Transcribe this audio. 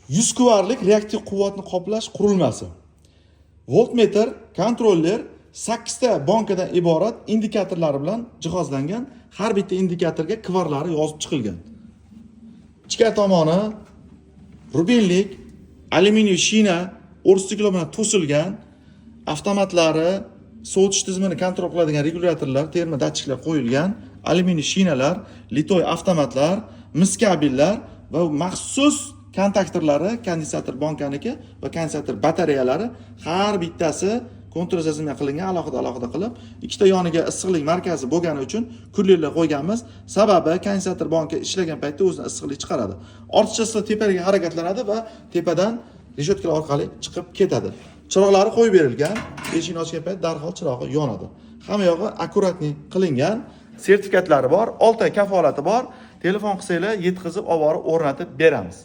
100 kuvarlik reaktiv quvvatni qoplash qurilmasi. Voltmetr, kontroller 8 ta bankadan iborat indikatorlari bilan jihozlangan. Har bitta indikatorga kuvarlari yozib chiqilgan. Ichki tomoni rubinlik alyuminiy shina o'rstiklov bilan to'silgan, avtomatlari, sovutish tizimini kontrol qiladigan regulyatorlar, terma datchiklar qo'yilgan, alyuminiy shinalar, litoy avtomatlar, mis kabellar va maxsus kontaktorlari, kondensator bankaniki va kondensator batareyalari har bittasi kontrasazimga qilingan alohida qilib, ikkita yoniga issiqlik markazi bo'lgani uchun kullerlar qo'yganmiz. Sababi kondensator banka ishlagan paytda o'zini issiqlik chiqaradi. Ortiqchasi tepaga harakatlanadi va tepadan reshetka orqali chiqib ketadi. Chiroqlari qo'yib berilgan, eshikni ochgan payt darhol chirog'i yonadi. Hamma yog'i akkuratni qilingan, sertifikatlari bor, 6 oy kafolati bor. Telefon qilsanglar yetkazib olib borib o'rnatib beramiz.